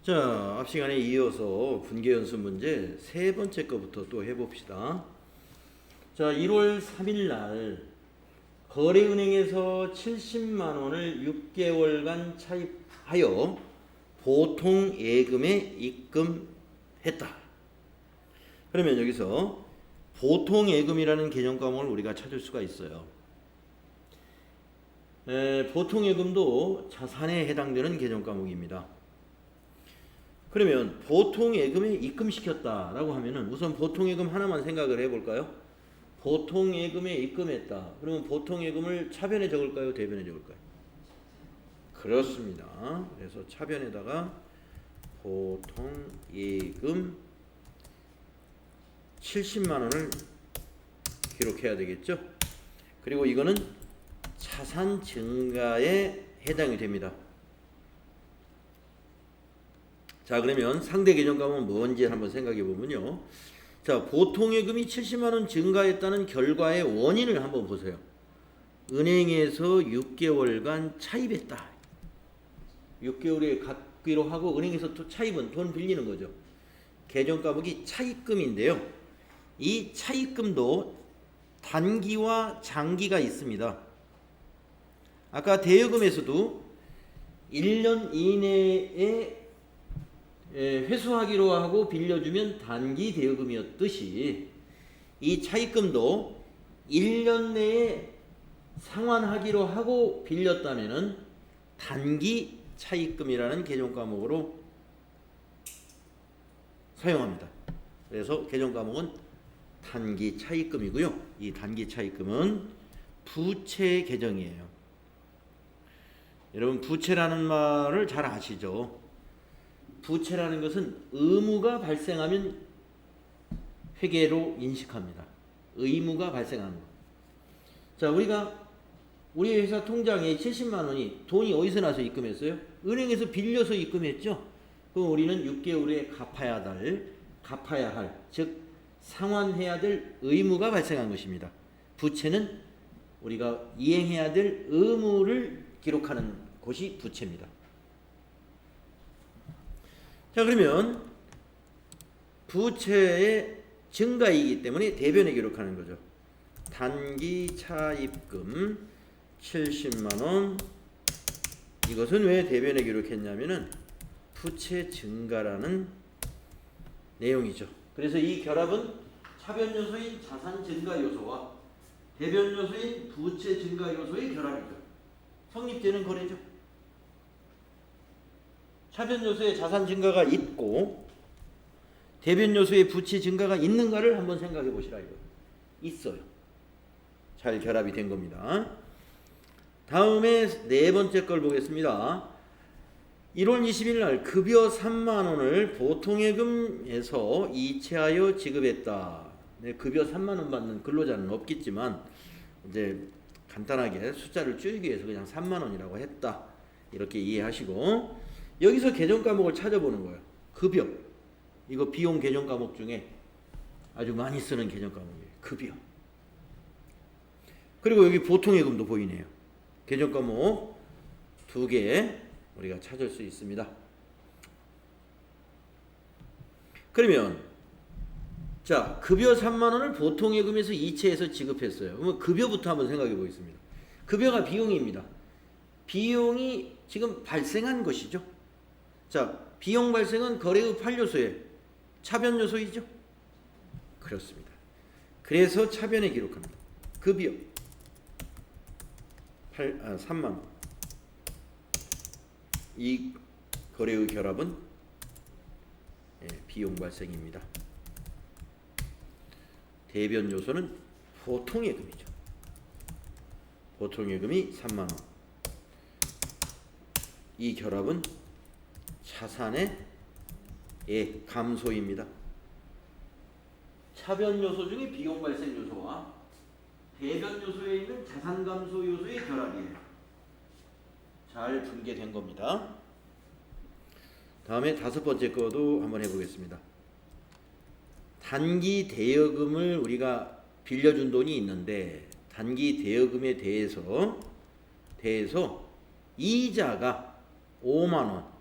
자, 앞 시간에 이어서 분계 연습 문제 세 번째 거부터 또 해봅시다. 자, 1월 3일 날 거래은행에서 70만 원을 6개월간 차입하여 보통 예금에 입금했다. 그러면 여기서 보통 예금이라는 개념 과목을 우리가 찾을 수가 있어요. 보통 예금도 자산에 해당되는 개념 과목입니다. 그러면 보통 예금에 입금시켰다라고 하면은 우선 보통 예금 하나만 생각을 해볼까요? 보통 예금에 입금했다. 그러면 보통 예금을 차변에 적을까요? 대변에 적을까요? 그렇습니다. 그래서 차변에다가 보통 예금 70만 원을 기록해야 되겠죠? 그리고 이거는 자산 증가에 해당이 됩니다. 자, 그러면 상대 개념 과목은 뭔지 한번 생각해 보면요. 자, 보통 예금이 70만 원 증가했다는 결과의 원인을 한번 보세요. 은행에서 6개월간 차입했다. 6개월에 갚기로 하고 은행에서 또 차입은 돈 빌리는 거죠. 개념 과목이 차입금인데요. 이 차입금도 단기와 장기가 있습니다. 아까 대여금에서도 1년 이내에 회수하기로 하고 빌려주면 단기 대여금이었듯이 이 차입금도 1년 내에 상환하기로 하고 빌렸다면은 단기 차입금이라는 개념 과목으로 사용합니다. 그래서 개념 과목은 단기 차입금이고요. 이 단기 차입금은 부채 계정이에요. 여러분, 부채라는 말을 잘 아시죠? 부채라는 것은 의무가 발생하면 회계로 인식합니다. 의무가 발생하는 것. 자, 우리 회사 통장에 70만 원이 돈이 어디서 나서 입금했어요? 은행에서 빌려서 입금했죠. 그럼 우리는 6개월에 갚아야 할, 즉 상환해야 될 의무가 발생한 것입니다. 부채는 우리가 이행해야 될 의무를 기록하는 것이 부채입니다. 자, 그러면 부채의 증가이기 때문에 대변에 기록하는 거죠. 단기 차입금 70만 원. 이것은 왜 대변에 기록했냐면은 부채 증가라는 내용이죠. 그래서 이 결합은 차변 요소인 자산 증가 요소와 대변 요소인 부채 증가 요소의 결합이죠. 성립되는 거래죠. 차변 요소에 자산 증가가 있고 대변 요소에 부채 증가가 있는가를 한번 생각해 보시라 이거. 있어요. 잘 결합이 된 겁니다. 다음에 네 번째 걸 보겠습니다. 1월 20일 날 급여 3만 원을 보통예금에서 이체하여 지급했다. 네, 급여 3만 원 받는 근로자는 없겠지만 이제 간단하게 숫자를 줄이기 위해서 그냥 3만 원이라고 했다. 이렇게 이해하시고 여기서 개념 과목을 찾아보는 거예요. 급여. 이거 비용 개념 과목 중에 아주 많이 쓰는 개념 과목이에요. 급여. 그리고 여기 보통예금도 보이네요. 개념 과목 2개 우리가 찾을 수 있습니다. 그러면 자, 급여 3만 원을 보통예금에서 이체해서 지급했어요. 그러면 급여부터 한번 생각해 보겠습니다. 급여가 비용입니다. 비용이 지금 발생한 것이죠. 자, 비용 발생은 거래의 8요소에 차변 요소이죠. 그렇습니다. 그래서 차변에 기록합니다. 급여 3만 원. 이 거래의 결합은 비용 발생입니다. 대변 요소는 보통예금이죠. 보통예금이 3만 원. 이 결합은 자산의 감소입니다. 차변 요소 중에 비용 발생 요소와 대변 요소에 있는 자산 감소 요소의 결합이에요. 잘 분계된 겁니다. 다음에 다섯 번째 거도 한번 해보겠습니다. 단기 대여금을 우리가 빌려준 돈이 있는데 단기 대여금에 대해서 이자가 5만 원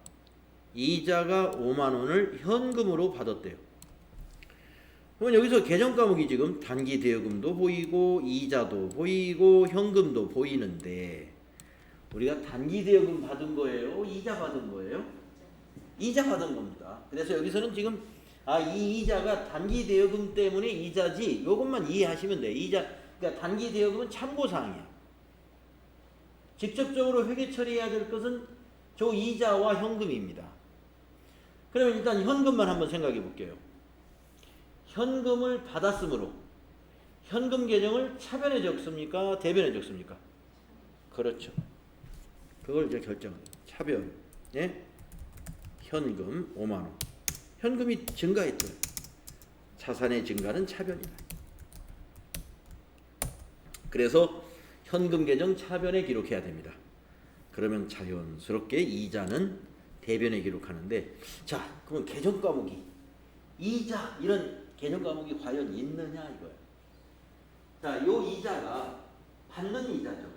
이자가 5만 원을 현금으로 받았대요. 그러면 여기서 개정 과목이 지금 단기 대여금도 보이고 이자도 보이고 현금도 보이는데 우리가 단기 대여금 받은 거예요? 이자 받은 거예요? 이자 받은 겁니다. 그래서 여기서는 지금 이 이자가 단기 대여금 때문에 이자지 이것만 이해하시면 돼요. 이자 그러니까 단기 대여금은 참고사항이야. 직접적으로 회계 처리해야 될 것은 저 이자와 현금입니다. 그러면 일단 현금만 한번 생각해 볼게요. 현금을 받았으므로 현금 계정을 차변에 적습니까? 대변에 적습니까? 그렇죠. 그걸 이제 결정합니다. 차변. 예? 현금 5만 원. 현금이 증가했죠. 자산의 증가는 차변이다. 그래서 현금 계정 차변에 기록해야 됩니다. 그러면 자연스럽게 이자는 대변에 기록하는데 자, 그러면 개정 과목이 이자 이런 개정 과목이 과연 있느냐 이거예요. 자, 요 이자가 받는 이자죠.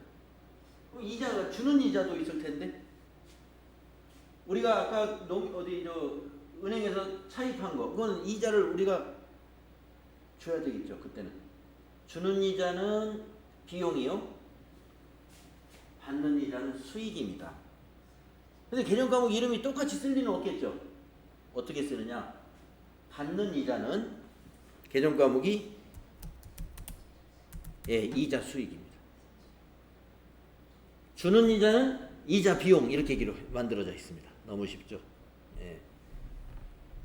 그럼 이자가 주는 이자도 있을 텐데 우리가 아까 은행에서 차입한 거 그건 이자를 우리가 줘야 되겠죠. 그때는 주는 이자는 비용이요, 받는 이자는 수익입니다. 근데 개정 과목 이름이 똑같이 쓸 리는 없겠죠. 어떻게 쓰느냐? 받는 이자는 개정 과목이 이자 수익입니다. 주는 이자는 이자 비용 이렇게 만들어져 있습니다. 너무 쉽죠? 예.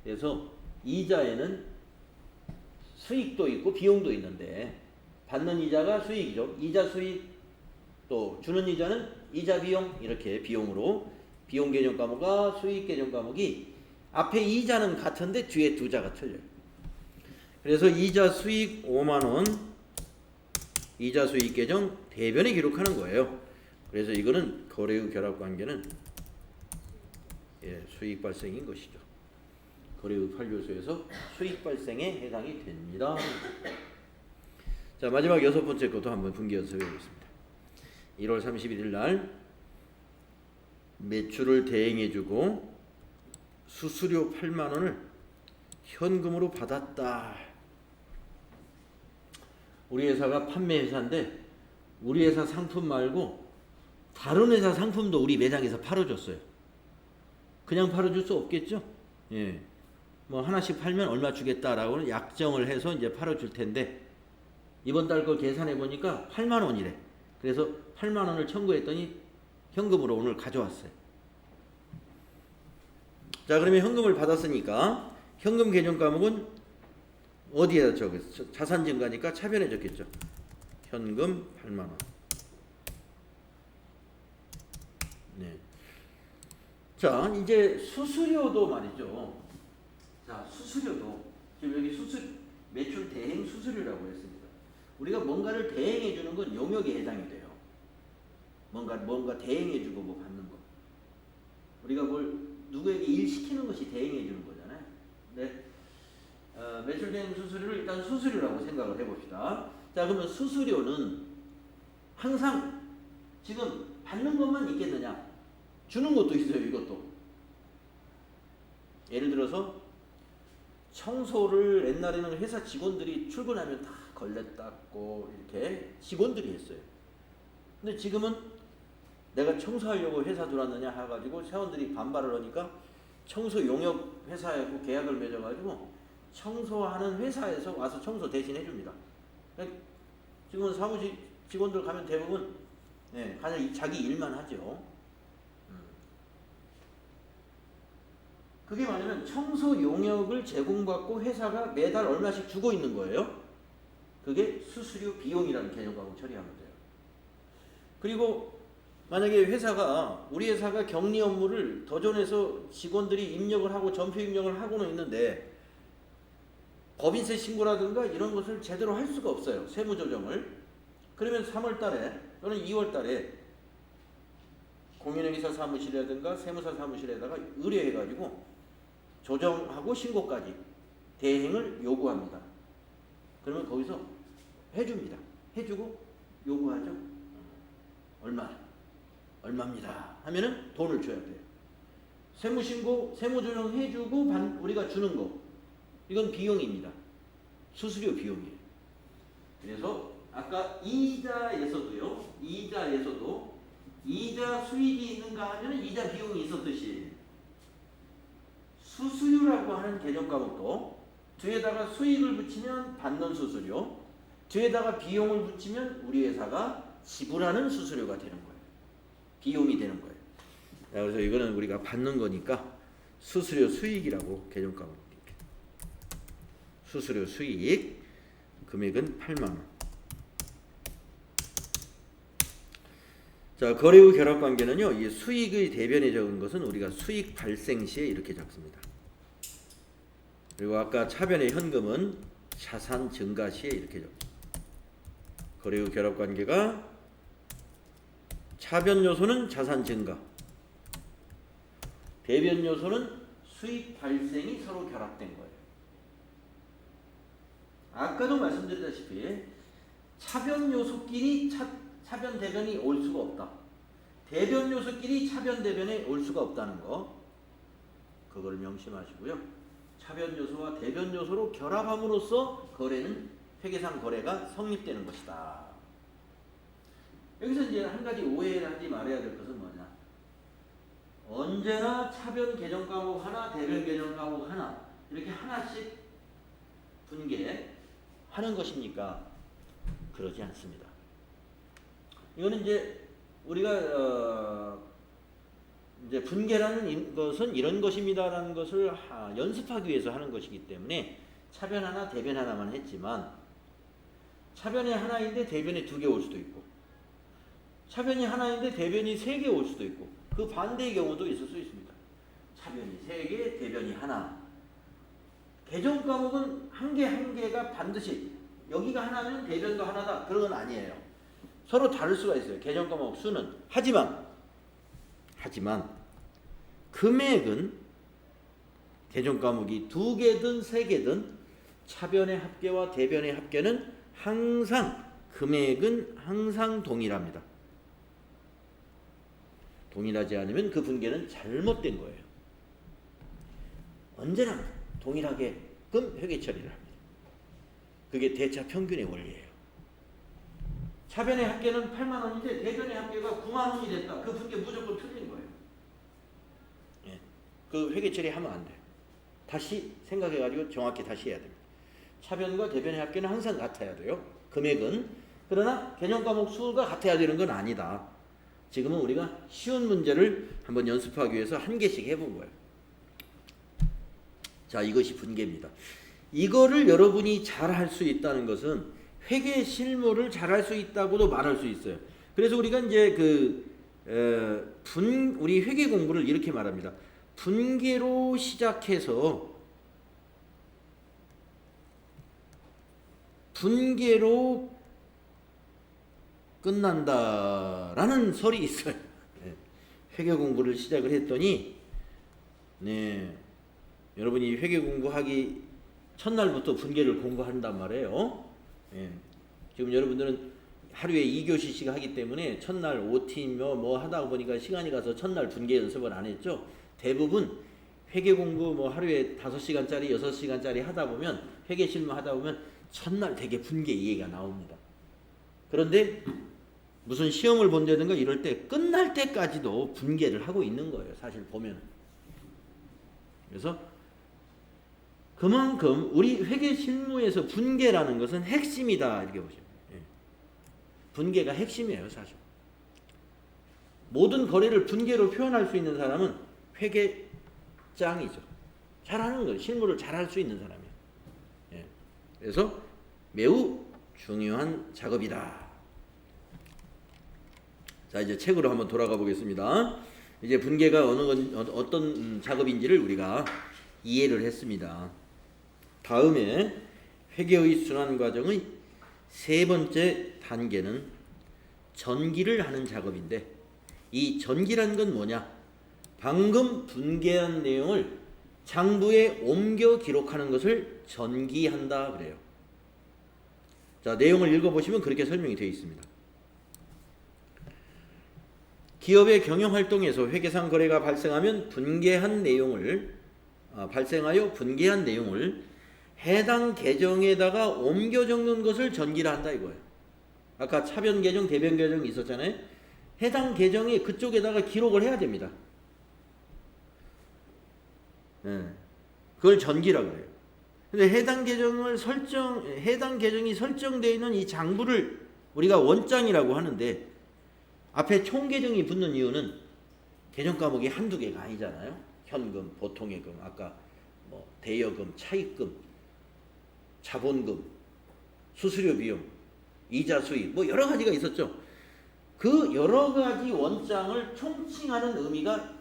그래서 이자에는 수익도 있고 비용도 있는데 받는 이자가 수익이죠. 이자 수익 또 주는 이자는 이자 비용 이렇게 비용으로 비용 개정 과목과 수익 개정 과목이 앞에 이자는 같은데 뒤에 두 자가 틀려요. 그래서 이자 수익 5만 원 이자 수익 계정 대변에 기록하는 거예요. 그래서 이거는 거래 후 결합 관계는 수익 발생인 것이죠. 거래 후 판료소에서 수익 발생에 해당이 됩니다. 자, 마지막 여섯 번째 것도 한번 분기 연습해 보겠습니다. 1월 31일 날 매출을 대행해주고 수수료 8만 원을 현금으로 받았다. 우리 회사가 판매 회사인데 우리 회사 상품 말고 다른 회사 상품도 우리 매장에서 팔아줬어요. 그냥 팔아줄 수 없겠죠? 예. 뭐 하나씩 팔면 얼마 주겠다라고는 약정을 해서 이제 팔아줄 텐데 이번 달 거 계산해 보니까 8만 원이래. 그래서 8만 원을 청구했더니 현금으로 오늘 가져왔어요. 자, 그러면 현금을 받았으니까 현금 개정 과목은 어디에다 적었어? 자산 증가니까 차변에 적겠죠. 현금 8만 원. 네. 자, 이제 수수료도 말이죠. 자, 수수료도 지금 여기 매출 대행 수수료라고 했습니다. 우리가 뭔가를 대행해 주는 건 용역에 해당이 돼요. 뭔가 대행해 주고 뭐 받는 거. 우리가 뭘 누구에게 일 시키는 것이 대행해 주는 거잖아요. 네. 매출 대행 수수료를 일단 수수료라고 생각을 해봅시다. 자, 그러면 수수료는 항상 지금 받는 것만 있겠느냐? 주는 것도 있어요. 이것도. 예를 들어서 청소를 옛날에는 회사 직원들이 출근하면 다 걸레 닦고 이렇게 직원들이 했어요. 근데 지금은 내가 청소하려고 회사 들어왔느냐 해가지고 회원들이 반발을 하니까 청소 용역 회사하고 계약을 맺어가지고 청소하는 회사에서 와서 청소 대신 해줍니다. 지금은 사무실 직원들 가면 대부분 그냥 자기 일만 하죠. 그게 뭐냐면 청소 용역을 제공받고 회사가 매달 얼마씩 주고 있는 거예요. 그게 수수료 비용이라는 개념하고 처리하면 돼요. 그리고 만약에 우리 회사가 격리 업무를 더존에서 직원들이 입력을 하고 전표 입력을 하고는 있는데 법인세 신고라든가 이런 것을 제대로 할 수가 없어요. 세무조정을. 그러면 3월 달에 또는 2월 달에 공인회계사 사무실이라든가 세무사 사무실에다가 의뢰해가지고 조정하고 신고까지 대행을 요구합니다. 그러면 거기서 해줍니다. 해주고 요구하죠. 얼마입니다 하면은 돈을 줘야 돼요. 세무신고, 세무조정 해주고 우리가 주는 거. 이건 비용입니다. 수수료 비용이에요. 그래서 아까 이자에서도 이자 수익이 있는가 하면 이자 비용이 있었듯이 수수료라고 하는 개정 과목도 뒤에다가 수익을 붙이면 받는 수수료, 뒤에다가 비용을 붙이면 우리 회사가 지불하는 수수료가 되는 거예요. 비용이 되는 거예요. 그래서 이거는 우리가 받는 거니까 수수료 수익이라고 개정 과목. 수수료 수익 금액은 8만 원. 자, 거래 후 결합 관계는요. 이 수익의 대변에 적은 것은 우리가 수익 발생 시에 이렇게 적습니다. 그리고 아까 차변의 현금은 자산 증가 시에 이렇게 적습니다. 거래 후 결합 관계가 차변 요소는 자산 증가, 대변 요소는 수익 발생이 서로 결합된 거예요. 아까도 말씀드렸다시피 차변 요소끼리 차변 대변이 올 수가 없다. 대변 요소끼리 차변 대변에 올 수가 없다는 거, 그걸 명심하시고요. 차변 요소와 대변 요소로 결합함으로써 거래는 회계상 거래가 성립되는 것이다. 여기서 이제 한 가지 오해를 하지 말아야 될 것은 뭐냐? 언제나 차변 개정 과목 하나, 대변 개정 과목 하나 이렇게 하나씩 분개하는 것입니까? 그러지 않습니다. 이거는 이제 우리가 이제 분개라는 것은 이런 것입니다라는 것을 연습하기 위해서 하는 것이기 때문에 차변 하나, 대변 하나만 했지만 차변이 하나인데 대변이 2개 올 수도 있고 차변이 하나인데 대변이 3개 올 수도 있고 그 반대의 경우도 있을 수 있습니다. 차변이 3개, 대변이 하나. 개정 과목은 한 개가 반드시 여기가 하나면 대변도 하나다 그런 건 아니에요. 서로 다를 수가 있어요. 개정 과목 수는. 하지만 금액은 개정 과목이 2개든 3개든 차변의 합계와 대변의 합계는 항상 금액은 항상 동일합니다. 동일하지 않으면 그 분계는 잘못된 거예요. 언제나 동일하게끔 회계 처리를 합니다. 그게 대차 평균의 원리예요. 차변의 합계는 8만 원인데 대변의 합계가 9만 원이 됐다. 그 분계 무조건 틀린 거예요. 예. 그 회계 처리하면 안 돼요. 다시 생각해가지고 정확히 다시 해야 됩니다. 차변과 대변의 합계는 항상 같아야 돼요. 금액은. 그러나 개정 과목 수가 같아야 되는 건 아니다. 지금은 우리가 쉬운 문제를 한번 연습하기 위해서 한 개씩 해본 거예요. 자, 이것이 분계입니다. 이거를 여러분이 잘 할 수 있다는 것은 회계 실무를 잘 할 수 있다고도 말할 수 있어요. 그래서 우리가 이제 우리 회계 공부를 이렇게 말합니다. 분계로 시작해서 분계로 끝난다라는 설이 있어요. 네. 회계 공부를 시작을 했더니 여러분이 회계 공부하기 첫날부터 분계를 공부한단 말이에요. 지금 여러분들은 하루에 2교시씩 하기 때문에 첫날 OT 뭐 하다 보니까 시간이 가서 첫날 분계 연습을 안 했죠. 대부분 회계 공부 하루에 5시간짜리 6시간짜리 하다 보면 회계 실무 하다 보면 첫날 되게 분계 이해가 나옵니다. 그런데 무슨 시험을 본다든가 이럴 때 끝날 때까지도 분계를 하고 있는 거예요. 사실 보면. 그래서 그만큼 우리 회계 실무에서 분계라는 것은 핵심이다 이렇게 보시면 돼요. 분계가 핵심이에요. 사실 모든 거래를 분계로 표현할 수 있는 사람은 회계장이죠. 잘하는 거예요. 실무를 잘할 수 있는 사람이에요. 그래서 매우 중요한 작업이다. 자, 이제 책으로 한번 돌아가 보겠습니다. 이제 분계가 어떤 작업인지를 우리가 이해를 했습니다. 다음에 회계의 순환 과정의 3번째 단계는 전기를 하는 작업인데 이 전기란 건 뭐냐? 방금 분계한 내용을 장부에 옮겨 기록하는 것을 전기한다 그래요. 자, 내용을 읽어보시면 그렇게 설명이 되어 있습니다. 기업의 경영활동에서 회계상 거래가 발생하면 발생하여 분개한 내용을 해당 계정에다가 옮겨 적는 것을 전기라 한다 이거예요. 아까 차변 계정, 대변 계정이 있었잖아요. 해당 계정에 그쪽에다가 기록을 해야 됩니다. 그걸 전기라고 해요. 근데 해당 계정이 설정되어 있는 이 장부를 우리가 원장이라고 하는데, 앞에 총 계정이 붙는 이유는 계정 과목이 한두 개가 아니잖아요. 현금, 보통예금, 아까 뭐 대여금, 차입금, 자본금, 수수료 비용, 이자 수입, 뭐 여러 가지가 있었죠. 그 여러 가지 원장을 총칭하는 의미가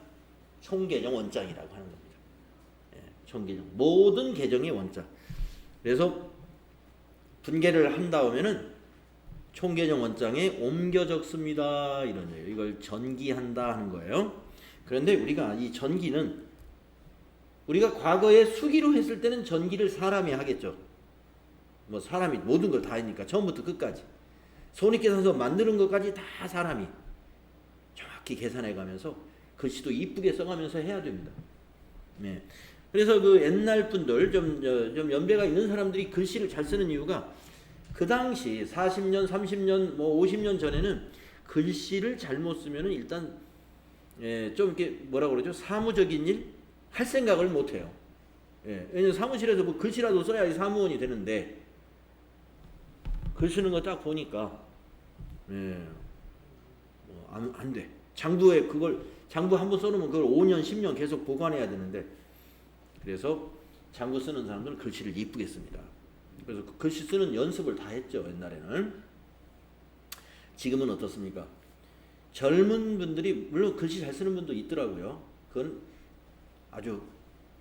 총계정 원장이라고 하는 겁니다. 총계정, 모든 계정의 원장. 그래서 분개를 한 다음에는 총계정 원장에 옮겨 적습니다. 이런 거예요. 이걸 전기한다 하는 거예요. 그런데 우리가 이 전기는 우리가 과거에 수기로 했을 때는 전기를 사람이 하겠죠. 뭐 사람이 모든 걸 다 하니까 처음부터 끝까지 손익계산서 만드는 것까지 다 사람이 정확히 계산해 가면서 글씨도 이쁘게 써가면서 해야 됩니다. 네. 그래서 그 옛날 분들 좀 연배가 있는 사람들이 글씨를 잘 쓰는 이유가, 그 당시 40년, 30년, 뭐 50년 전에는 글씨를 잘못 쓰면은 일단 좀 이렇게 뭐라 그러죠? 사무적인 일 할 생각을 못 해요. 왜냐면 사무실에서 뭐 글씨라도 써야지 사무원이 되는데, 글 쓰는 거 딱 보니까 안 돼. 장부 한번 써놓으면 그걸 5년, 10년 계속 보관해야 되는데, 그래서 장부 쓰는 사람들은 글씨를 이쁘게 씁니다. 그래서 그 글씨 쓰는 연습을 다 했죠, 옛날에는. 지금은 어떻습니까? 젊은 분들이, 물론 글씨 잘 쓰는 분도 있더라고요. 그건 아주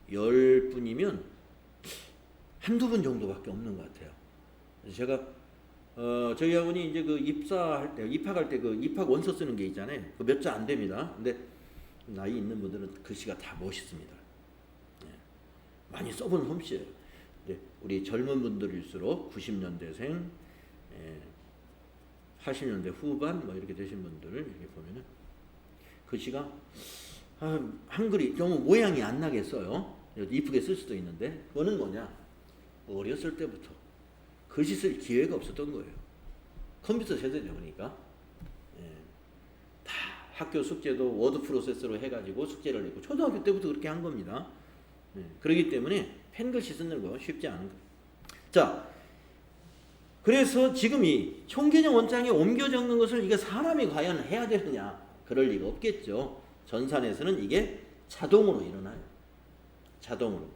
10분이면 한두 분 정도밖에 없는 것 같아요. 그래서 제가 저희 학원이 이제 그 입학할 때 그 입학 원서 쓰는 게 있잖아요. 그 몇 자 안 됩니다. 근데 나이 있는 분들은 글씨가 다 멋있습니다. 많이 써본 솜씨예요. 우리 젊은 분들일수록 90년대생, 80년대 후반 뭐 이렇게 되신 분들을 이렇게 보면은 글씨가 한글이 너무 모양이 안 나게 써요. 이쁘게 쓸 수도 있는데, 그거는 뭐냐? 어렸을 때부터 글씨 쓸 기회가 없었던 거예요. 컴퓨터 세대죠, 그러니까. 다 학교 숙제도 워드 프로세서로 해가지고 숙제를 냈고, 초등학교 때부터 그렇게 한 겁니다. 그렇기 때문에 펜글씨 쓰는 거 쉽지 않은 거예요. 자, 그래서 지금 이 총계정 원장에 옮겨 적는 것을 이게 사람이 과연 해야 되느냐? 그럴 리가 없겠죠. 전산에서는 이게 자동으로 일어나요. 자동으로.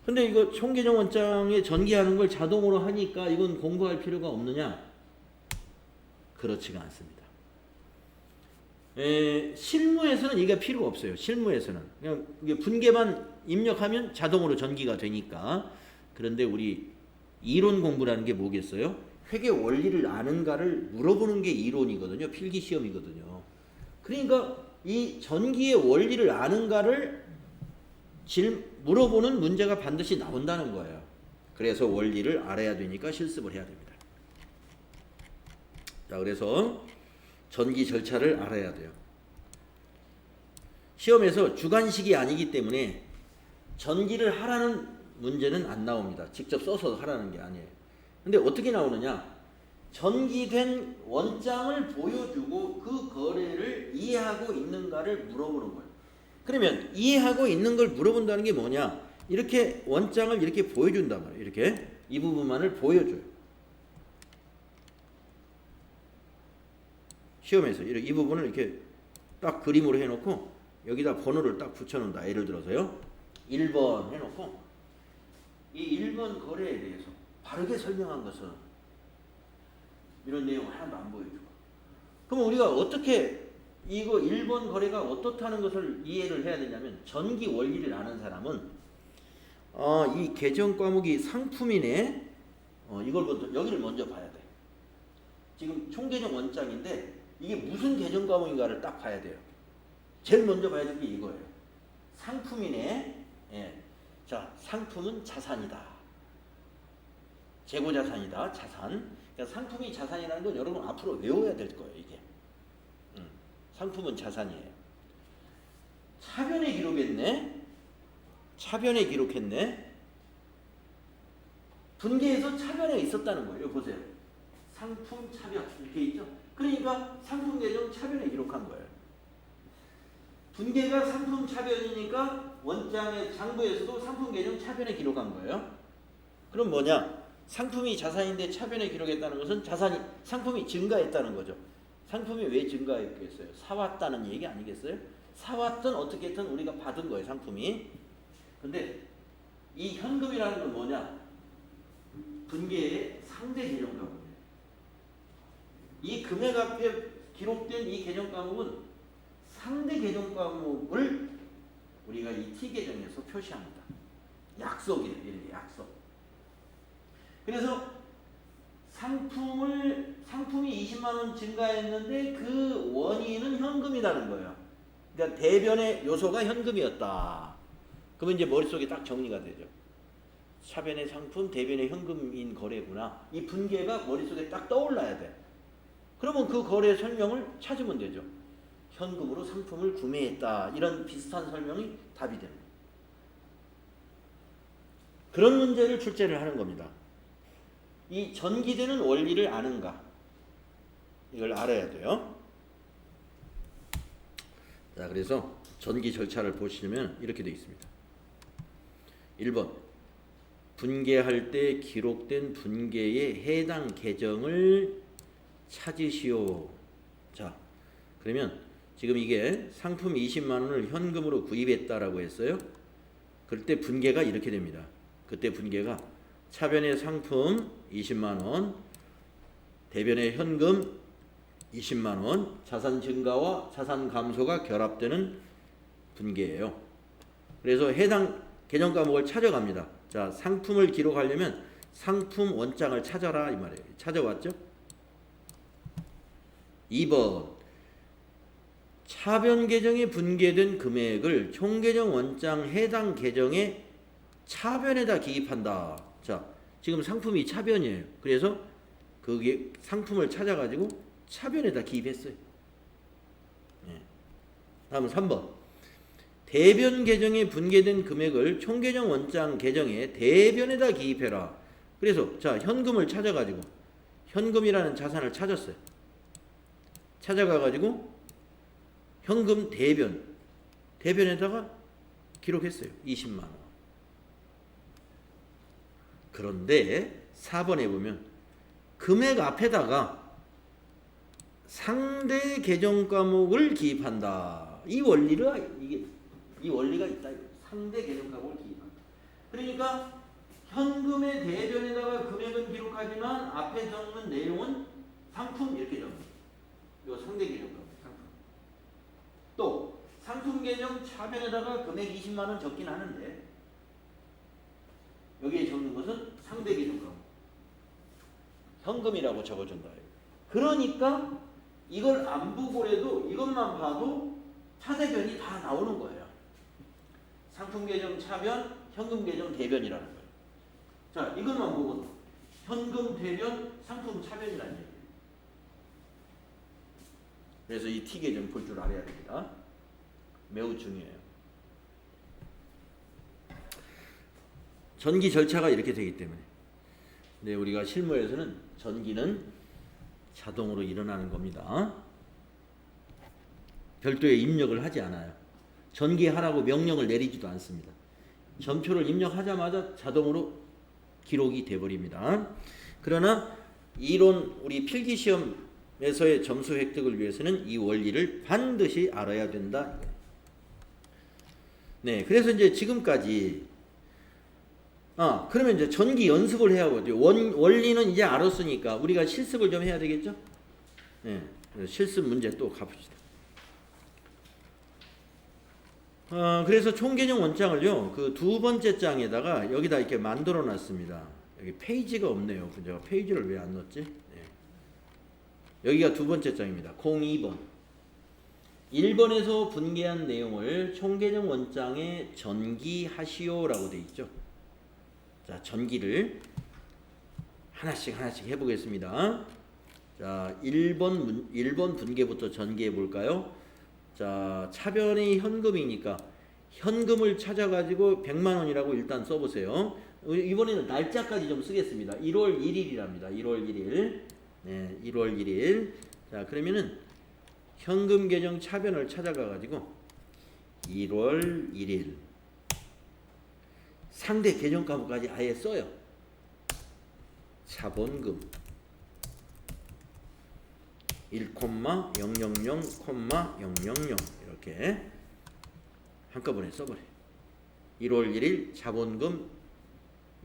근데 이거 총계정 원장에 전기하는 걸 자동으로 하니까 이건 공부할 필요가 없느냐? 그렇지가 않습니다. 실무에서는 이게 필요가 없어요. 실무에서는 그냥 이게 분개만 입력하면 자동으로 전기가 되니까. 그런데 우리 이론 공부라는 게 뭐겠어요? 회계 원리를 아는가를 물어보는 게 이론이거든요. 필기 시험이거든요. 그러니까 이 전기의 원리를 아는가를 물어보는 문제가 반드시 나온다는 거예요. 그래서 원리를 알아야 되니까 실습을 해야 됩니다. 자, 그래서 전기 절차를 알아야 돼요. 시험에서 주관식이 아니기 때문에 전기를 하라는 문제는 안 나옵니다. 직접 써서 하라는 게 아니에요. 근데 어떻게 나오느냐? 전기된 원장을 보여주고 그 거래를 이해하고 있는가를 물어보는 거예요. 그러면 이해하고 있는 걸 물어본다는 게 뭐냐? 이렇게 원장을 이렇게 보여준단 말이에요. 이렇게 이 부분만을 보여줘요. 시험에서 이 부분을 이렇게 딱 그림으로 해놓고 여기다 번호를 딱 붙여놓는다. 예를 들어서요, 1번 해놓고 이 1번 거래에 대해서 바르게 설명한 것은 이런 내용 하나도 안 보여주고, 그럼 우리가 어떻게 이거 1번 거래가 어떻다는 것을 이해를 해야 되냐면, 전기 원리를 아는 사람은 이 계정 과목이 상품이네, 여기를 먼저 봐야 돼. 지금 총계정 원장인데 이게 무슨 계정 과목인가를 딱 봐야 돼요. 제일 먼저 봐야 될 게 이거예요. 상품이네. 자, 상품은 자산이다. 재고자산이다. 자산. 그러니까 상품이 자산이라는 건 여러분 앞으로 외워야 될 거예요. 이게. 상품은 자산이에요. 차변에 기록했네. 차변에 기록했네. 분계에서 차변에 있었다는 거예요. 이거 보세요. 상품 차변 이렇게 있죠. 그러니까 상품 계정 차변에 기록한 거예요. 분계가 상품 차변이니까 원장의 장부에서도 상품 계정 차변에 기록한 거예요. 그럼 뭐냐? 상품이 자산인데 차변에 기록했다는 것은 상품이 증가했다는 거죠. 상품이 왜 증가했겠어요? 사왔다는 얘기 아니겠어요? 사왔든 어떻게든 우리가 받은 거예요, 상품이. 근데 이 현금이라는 건 뭐냐? 분계의 상대 계정 과목이에요. 이 금액 앞에 기록된 이 계정 과목은 상대 계정 과목을 우리가 이 T 계정에서 표시합니다. 약속이에요. 이렇게 약속. 그래서 상품이 20만 원 증가했는데 그 원인은 현금이라는 거예요. 그러니까 대변의 요소가 현금이었다. 그러면 이제 머릿속에 딱 정리가 되죠. 차변의 상품, 대변의 현금인 거래구나. 이 분계가 머릿속에 딱 떠올라야 돼. 그러면 그 거래 설명을 찾으면 되죠. 현금으로 상품을 구매했다. 이런 비슷한 설명이 답이 됩니다. 그런 문제를 출제를 하는 겁니다. 이 전기되는 원리를 아는가? 이걸 알아야 돼요. 자, 그래서 전기 절차를 보시면 이렇게 되어 있습니다. 1번 분계할 때 기록된 분계의 해당 계정을 찾으시오. 자, 그러면 지금 이게 상품 20만 원을 현금으로 구입했다라고 했어요. 그때 분계가 이렇게 됩니다. 그때 분계가 차변의 상품 20만 원, 대변의 현금 20만 원, 자산 증가와 자산 감소가 결합되는 분계예요. 그래서 해당 계정 과목을 찾아갑니다. 자, 상품을 기록하려면 상품 원장을 찾아라 이 말이에요. 찾아왔죠? 2번 차변 계정에 분계된 금액을 총 계정 원장 해당 계정의 차변에다 기입한다. 자, 지금 상품이 차변이에요. 그래서 그게 상품을 찾아가지고 차변에다 기입했어요. 네. 다음 3번 대변 계정에 분계된 금액을 총 계정 원장 계정에 대변에다 기입해라. 그래서 자, 현금을 찾아가지고 현금이라는 자산을 찾았어요. 찾아가가지고 현금 대변에다가 기록했어요. 20만 원. 그런데 4번에 보면 금액 앞에다가 상대 계정 과목을 기입한다. 이 원리가 있다. 상대 계정 과목을 기입한다. 그러니까 현금의 대변에다가 금액은 기록하지만 앞에 적는 내용은 상품 이렇게 적는. 이거 상대 계정 과목 상품. 또 상품 계정 차변에다가 금액 20만 원 적긴 하는데 여기에 적는 것은 상대 계정 과목. 현금이라고 적어준다. 그러니까 이걸 안 보고라도 이것만 봐도 차대변이 다 나오는 거예요. 상품 계정 차변, 현금 계정 대변이라는 거예요. 자, 이것만 보고 현금 대변, 상품 차변이라는 얘기예요. 그래서 이 T 계정 볼 줄 알아야 됩니다. 매우 중요해요. 전기 절차가 이렇게 되기 때문에. 근데 우리가 실무에서는 전기는 자동으로 일어나는 겁니다. 별도의 입력을 하지 않아요. 전기하라고 명령을 내리지도 않습니다. 점표를 입력하자마자 자동으로 기록이 돼버립니다. 그러나 이론 우리 필기시험에서의 점수 획득을 위해서는 이 원리를 반드시 알아야 된다. 네, 그래서 이제 지금까지 그러면 이제 전기 연습을 해야 하거든요. 원리는 이제 알았으니까 우리가 실습을 좀 해야 되겠죠? 네, 실습 문제 또 가봅시다. 그래서 총개정 원장을요, 그 두 번째 장에다가 여기다 이렇게 만들어 놨습니다. 여기 페이지가 없네요. 제가 페이지를 왜 안 넣었지? 네. 여기가 두 번째 장입니다. 02번. 1번에서 분계한 내용을 총개정 원장에 전기하시오라고 돼 있죠. 자, 전기를 하나씩 해보겠습니다. 자, 1번 분계부터 전기해 볼까요? 자, 차변이 현금이니까 현금을 찾아가지고 100만 원이라고 일단 써보세요. 이번에는 날짜까지 좀 쓰겠습니다. 1월 1일이랍니다. 1월 1일. 네, 1월 1일. 자, 그러면은 현금 계정 차변을 찾아가가지고 1월 1일 상대 계정 가부까지 아예 써요. 자본금 1,000,000,000 이렇게 한꺼번에 써버려요. 1월 1일 자본금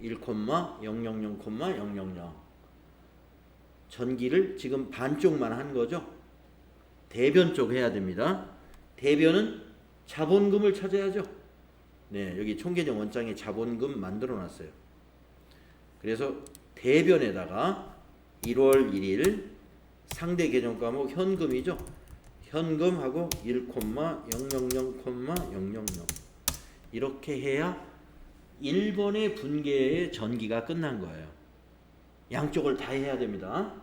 1,000,000,000 전기를 지금 반쪽만 한 거죠. 대변 쪽 해야 됩니다. 대변은 자본금을 찾아야죠. 네, 여기 총계정 원장에 자본금 만들어 놨어요. 그래서 대변에다가 1월 1일 상대 계정 과목 현금이죠. 현금하고 1,000,000,000 이렇게 해야 1번의 분계의 전기가 끝난 거예요. 양쪽을 다 해야 됩니다.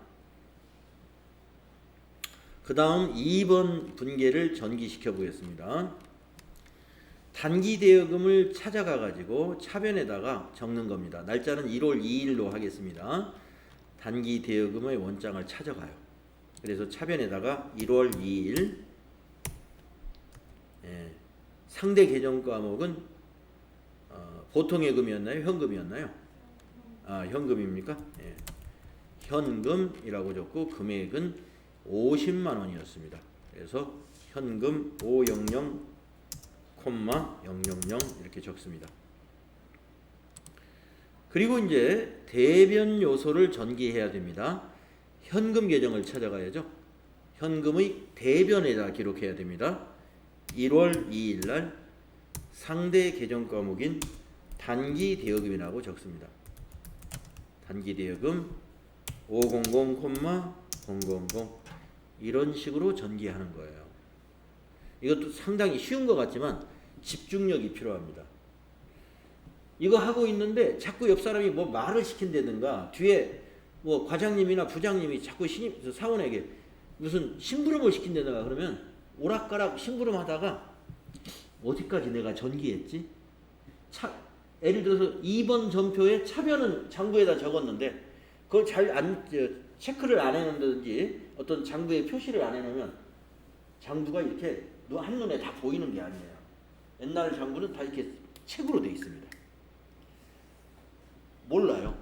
그 다음 2번 분계를 전기시켜 보겠습니다. 단기 대여금을 찾아가 가지고 차변에다가 적는 겁니다. 날짜는 1월 2일로 하겠습니다. 단기 대여금의 원장을 찾아가요. 그래서 차변에다가 1월 2일 상대 계정 과목은 보통예금이었나요? 현금이었나요? 아, 현금입니까? 예. 현금이라고 적고 금액은 50만 원이었습니다. 그래서 현금 500,000 이렇게 적습니다. 그리고 이제 대변 요소를 전기해야 됩니다. 현금 계정을 찾아가야죠. 현금의 대변에다 기록해야 됩니다. 1월 2일 날 상대 계정 과목인 단기 대여금이라고 적습니다. 단기 대여금 500,000 이런 식으로 전기하는 거예요. 이것도 상당히 쉬운 것 같지만 집중력이 필요합니다. 이거 하고 있는데 자꾸 옆 사람이 뭐 말을 시킨다든가 뒤에 뭐 과장님이나 부장님이 자꾸 신입 사원에게 무슨 심부름을 시킨다든가 그러면 오락가락 심부름 하다가 어디까지 내가 전기했지? 예를 들어서 2번 전표에 차변은 장부에다 적었는데 그걸 잘 체크를 안 해놓는다든지 어떤 장부에 표시를 안 해놓으면 장부가 이렇게 한눈에 다 보이는 게 아니에요. 옛날 장부는 다 이렇게 책으로 되어 있습니다. 몰라요.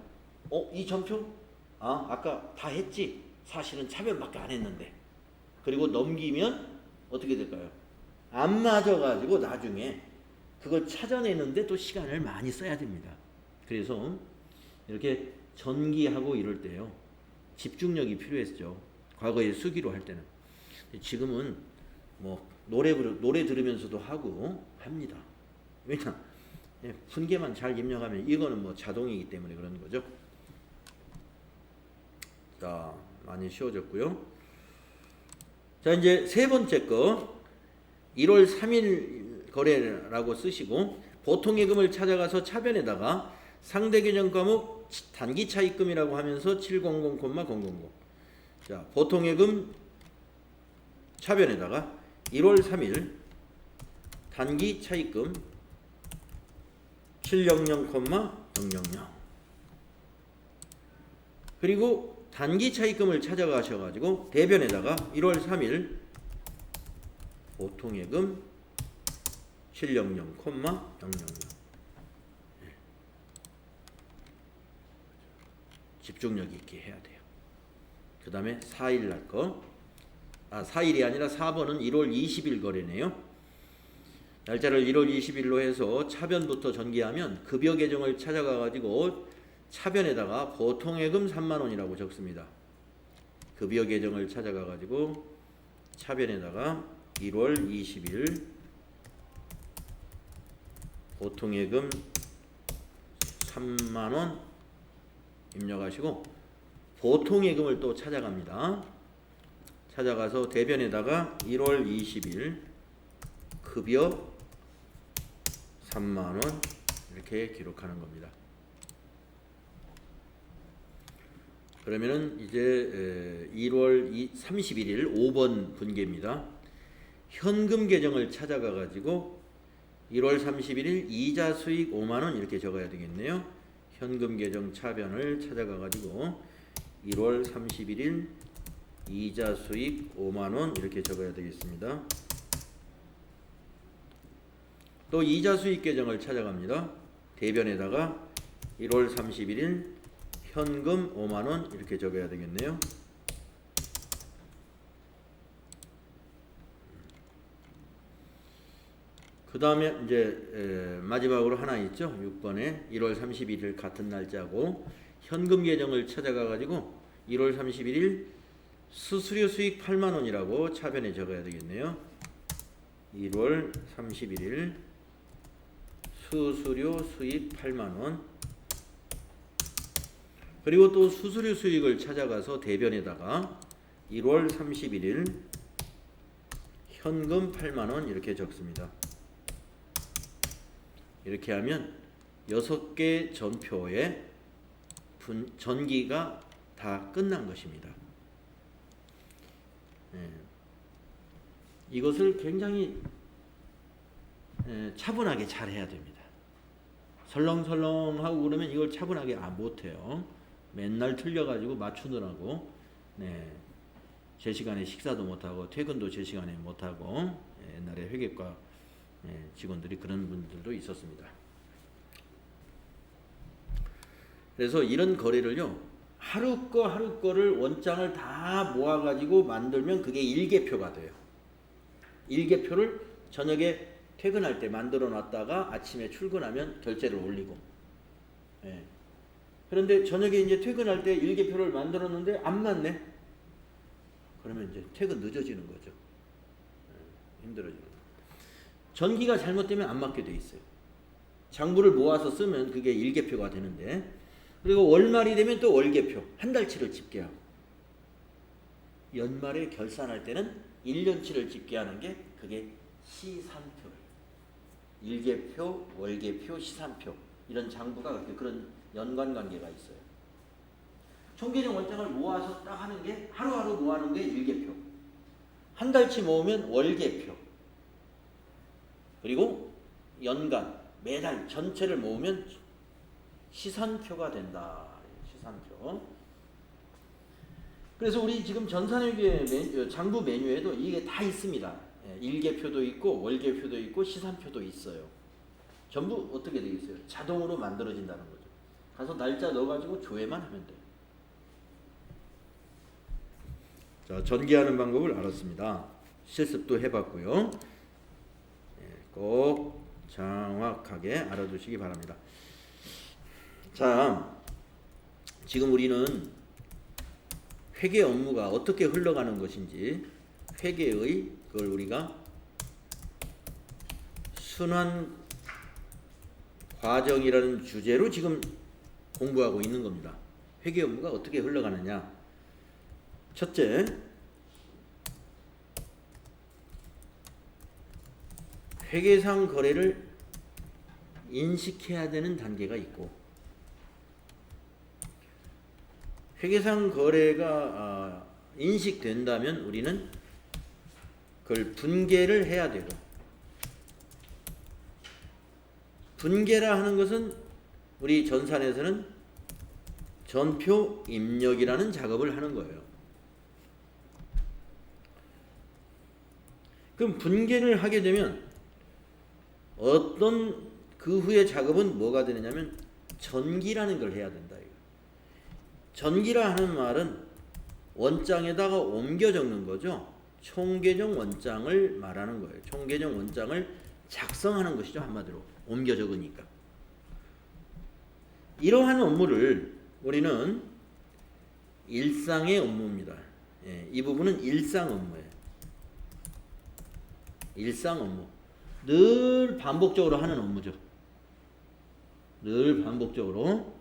이 전표? 아까 다 했지? 사실은 차변밖에 안 했는데. 그리고 넘기면 어떻게 될까요? 안 맞아가지고 나중에 그걸 찾아내는데 또 시간을 많이 써야 됩니다. 그래서 이렇게 전기하고 이럴 때요. 집중력이 필요했죠. 과거에 수기로 할 때는. 지금은 뭐 노래 들으면서도 하고 합니다. 왜냐? 분계만 잘 입력하면 이거는 뭐 자동이기 때문에 그런 거죠. 자, 많이 쉬워졌고요. 자, 이제 세 번째 거 1월 3일 거래라고 쓰시고 보통예금을 찾아가서 차변에다가 상대 계정 과목 단기 차입금이라고 하면서 700,000. 자, 보통예금 차변에다가 1월 3일 단기 차입금 700,000. 그리고 단기 차입금을 찾아가셔가지고 대변에다가 1월 3일 보통예금 700,000. 집중력 있게 해야 돼요. 그 다음에 4일 날 거. 4일이 아니라 4번은 1월 20일 거래네요. 날짜를 1월 20일로 해서 차변부터 전기하면 급여 계정을 찾아가가지고 차변에다가 보통예금 3만 원이라고 적습니다. 급여 계정을 찾아가가지고 차변에다가 1월 20일 보통예금 3만 원 입력하시고 보통예금을 또 찾아갑니다. 찾아가서 대변에다가 1월 20일 급여 3만 원 이렇게 기록하는 겁니다. 그러면은 이제 1월 31일 5번 분계입니다. 현금 계정을 찾아가 가지고 1월 31일 이자 수익 5만 원 이렇게 적어야 되겠네요. 현금 계정 차변을 찾아가 가지고 1월 31일 이자 수익 5만 원 이렇게 적어야 되겠습니다. 또 이자 수익 계정을 찾아갑니다. 대변에다가 1월 31일 현금 5만 원 이렇게 적어야 되겠네요. 그 다음에 이제 마지막으로 하나 있죠. 6번에 1월 31일 같은 날짜고 현금 계정을 찾아가 가지고 1월 31일 수수료 수익 8만 원이라고 차변에 적어야 되겠네요. 1월 31일 수수료 수익 8만 원. 그리고 또 수수료 수익을 찾아가서 대변에다가 1월 31일 현금 8만 원 이렇게 적습니다. 이렇게 하면 6개 전표의 전기가 다 끝난 것입니다. 이것을 굉장히 차분하게 잘 해야 됩니다. 설렁설렁하고 그러면 이걸 차분하게 못해요. 맨날 틀려가지고 맞추느라고 제 시간에 식사도 못하고 퇴근도 제 시간에 못하고 옛날에 회계과 직원들이 그런 분들도 있었습니다. 그래서 이런 거래를요, 하루 거를 원장을 다 모아가지고 만들면 그게 일개표가 돼요. 일개표를 저녁에 퇴근할 때 만들어 놨다가 아침에 출근하면 결제를 올리고. 그런데 저녁에 이제 퇴근할 때 일개표를 만들었는데 안 맞네. 그러면 이제 퇴근 늦어지는 거죠. 힘들어지는 거죠. 전기가 잘못되면 안 맞게 돼 있어요. 장부를 모아서 쓰면 그게 일개표가 되는데, 그리고 월말이 되면 또 월개표, 한 달치를 집계하고, 연말에 결산할 때는 1년치를 집계하는 게 그게 시산표를, 일개표, 월개표, 시산표 이런 장부가 그런 연관관계가 있어요. 총계정 원장을 모아서 딱 하는 게 하루하루 모아놓은 게 일개표, 한 달치 모으면 월개표, 그리고 연간 매달 전체를 모으면 시산표가 된다. 시산표. 그래서 우리 지금 전산회계 장부 메뉴에도 이게 다 있습니다. 일개표도 있고 월개표도 있고 시산표도 있어요. 전부 어떻게 되겠어요? 자동으로 만들어진다는 거죠. 가서 날짜 넣어가지고 조회만 하면 돼요. 자, 전개하는 방법을 알았습니다. 실습도 해봤고요. 꼭 정확하게 알아두시기 바랍니다. 자, 지금 우리는 회계 업무가 어떻게 흘러가는 것인지, 회계의 그걸 우리가 순환 과정이라는 주제로 지금 공부하고 있는 겁니다. 회계 업무가 어떻게 흘러가느냐. 첫째, 회계상 거래를 인식해야 되는 단계가 있고, 회계상 거래가 인식된다면 우리는 그걸 분계를 해야 되고, 분계라 하는 것은 우리 전산에서는 전표 입력이라는 작업을 하는 거예요. 그럼 분계를 하게 되면 어떤 그 후의 작업은 뭐가 되느냐면 전기라는 걸 해야 된다. 전기라 하는 말은 원장에다가 옮겨 적는 거죠. 총계정 원장을 말하는 거예요. 총계정 원장을 작성하는 것이죠. 한마디로 옮겨 적으니까. 이러한 업무를 우리는 일상의 업무입니다. 이 부분은 일상 업무예요. 일상 업무. 늘 반복적으로 하는 업무죠. 늘 반복적으로.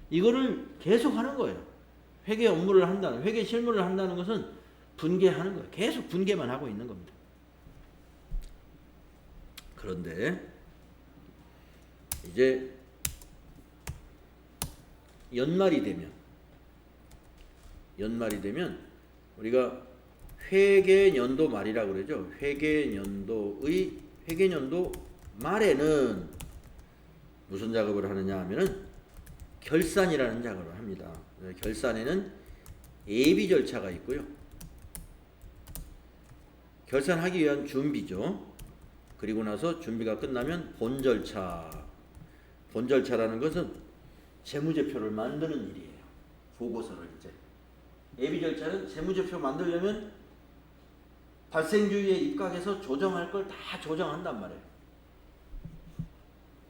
이거를 계속 하는 거예요. 회계 업무를 한다는, 회계 실무를 한다는 것은 분계하는 거예요. 계속 분계만 하고 있는 겁니다. 그런데 이제 연말이 되면 우리가 회계연도 말이라고 그러죠. 회계연도 말에는 무슨 작업을 하느냐 하면은 결산이라는 작업을 합니다. 결산에는 예비 절차가 있고요. 결산하기 위한 준비죠. 그리고 나서 준비가 끝나면 본 절차. 본 절차라는 것은 재무제표를 만드는 일이에요. 보고서를 이제. 예비 절차는 재무제표 만들려면 발생주의에 입각해서 조정할 걸 다 조정한단 말이에요.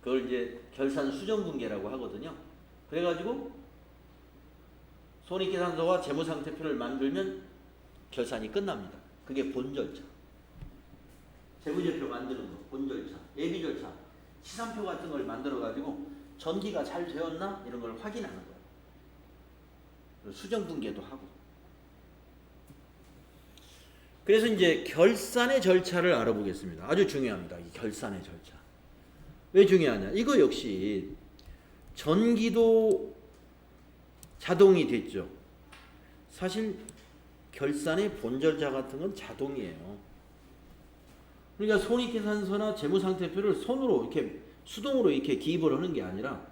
그걸 이제 결산 수정분계라고 하거든요. 그래가지고 손익계산서와 재무상태표를 만들면 결산이 끝납니다. 그게 본 절차. 재무제표 만드는 거, 본 절차, 예비 절차, 시산표 같은 걸 만들어가지고 전기가 잘 되었나 이런 걸 확인하는 거예요. 수정분계도 하고. 그래서 이제 결산의 절차를 알아보겠습니다. 아주 중요합니다. 이 결산의 절차. 왜 중요하냐? 이거 역시 전기도 자동이 됐죠. 사실 결산의 본절차 같은 건 자동이에요. 그러니까 손익계산서나 재무상태표를 손으로 이렇게 수동으로 이렇게 기입을 하는 게 아니라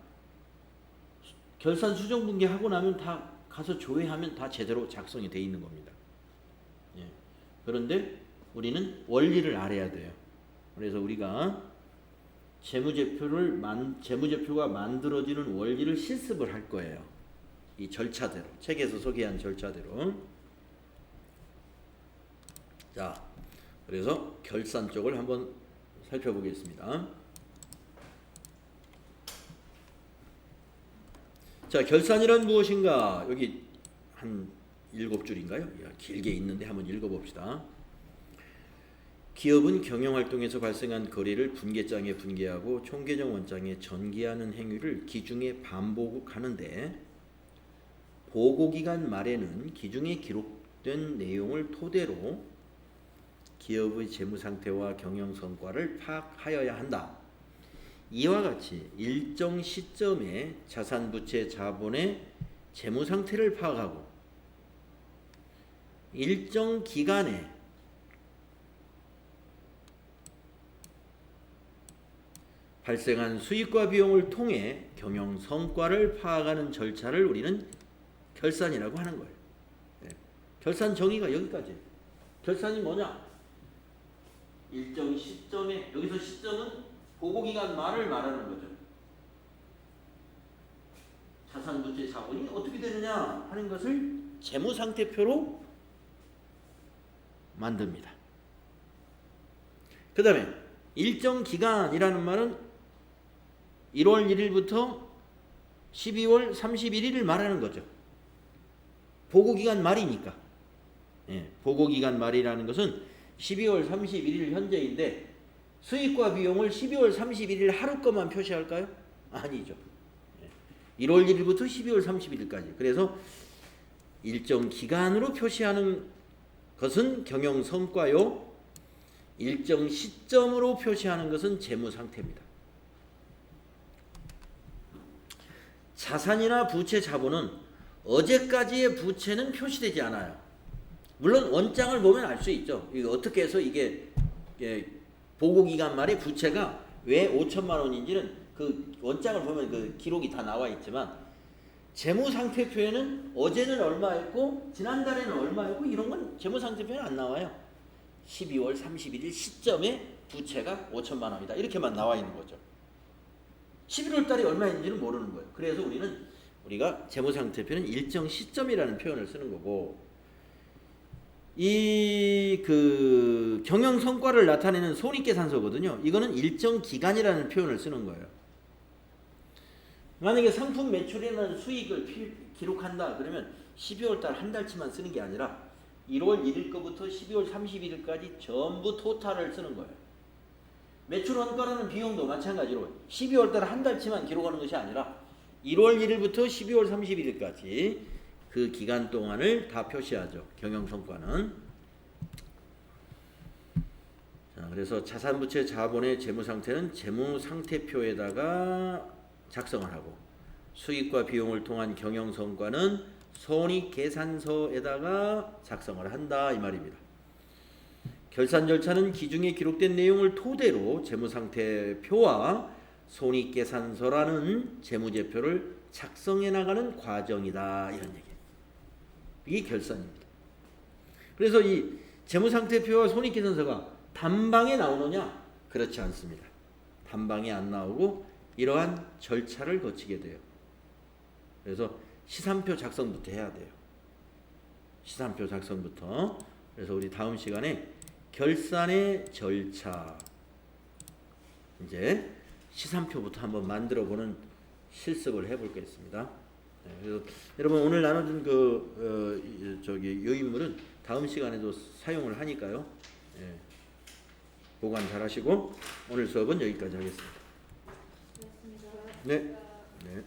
결산 수정분계하고 나면 다 가서 조회하면 다 제대로 작성이 돼 있는 겁니다. 예. 그런데 우리는 원리를 알아야 돼요. 그래서 우리가 재무제표가 만들어지는 원리를 실습을 할 거예요. 이 절차대로, 책에서 소개한 절차대로. 자, 그래서 결산 쪽을 한번 살펴보겠습니다. 자, 결산이란 무엇인가? 여기 한 7줄인가요? 길게 있는데 한번 읽어봅시다. 기업은 경영활동에서 발생한 거래를 분계장에 분계하고 총계정 원장에 전기하는 행위를 기중에 반복하는데 보고기간 말에는 기중에 기록된 내용을 토대로 기업의 재무상태와 경영성과를 파악하여야 한다. 이와 같이 일정 시점에 자산부채 자본의 재무상태를 파악하고 일정 기간에 발생한 수익과 비용을 통해 경영성과를 파악하는 절차를 우리는 결산이라고 하는 거예요. 네. 결산 정의가 여기까지예요. 결산이 뭐냐? 일정 시점에, 여기서 시점은 보고기간 말을 말하는 거죠. 자산부채 자본이 어떻게 되느냐 하는 것을 재무상태표로 만듭니다. 그 다음에 일정 기간이라는 말은 1월 1일부터 12월 31일을 말하는 거죠. 보고기간 말이니까. 예, 보고기간 말이라는 것은 12월 31일 현재인데 수익과 비용을 12월 31일 하루 것만 표시할까요? 아니죠. 1월 1일부터 12월 31일까지. 그래서 일정 기간으로 표시하는 것은 경영성과요. 일정 시점으로 표시하는 것은 재무상태입니다. 자산이나 부채 자본은 어제까지의 부채는 표시되지 않아요. 물론 원장을 보면 알 수 있죠. 이거 어떻게 해서 이게 보고기간 말에 부채가 왜 5천만 원인지는 그 원장을 보면 그 기록이 다 나와 있지만 재무상태표에는 어제는 얼마였고 지난달에는 얼마였고 이런 건 재무상태표에는 안 나와요. 12월 31일 시점에 부채가 5천만 원이다. 이렇게만 나와 있는 거죠. 11월 달에 얼마인지는 모르는 거예요. 그래서 우리가 재무상태표는 일정 시점이라는 표현을 쓰는 거고 이 그 경영 성과를 나타내는 손익계산서거든요. 이거는 일정 기간이라는 표현을 쓰는 거예요. 만약에 상품 매출이나 수익을 기록한다 그러면 12월 달 한 달치만 쓰는 게 아니라 1월 1일 거부터 12월 31일까지 전부 토탈을 쓰는 거예요. 매출 원가라는 비용도 마찬가지로 12월 달 한 달치만 기록하는 것이 아니라 1월 1일부터 12월 31일까지 그 기간 동안을 다 표시하죠. 경영성과는. 자, 그래서 자산부채 자본의 재무상태는 재무상태표에다가 작성을 하고 수익과 비용을 통한 경영성과는 손익계산서에다가 작성을 한다 이 말입니다. 결산 절차는 기중에 기록된 내용을 토대로 재무상태표와 손익계산서라는 재무제표를 작성해 나가는 과정이다. 이런 얘기예요. 이게 결산입니다. 그래서 이 재무상태표와 손익계산서가 단방에 나오느냐? 그렇지 않습니다. 단방에 안 나오고 이러한 절차를 거치게 돼요. 그래서 시산표 작성부터 해야 돼요. 시산표 작성부터. 그래서 우리 다음 시간에 결산의 절차, 이제 시산표부터 한번 만들어보는 실습을 해볼겠습니다. 그래서 여러분 오늘 나눠준 요인물은 다음 시간에도 사용을 하니까요. 보관 잘 하시고 오늘 수업은 여기까지 하겠습니다. 네. 네.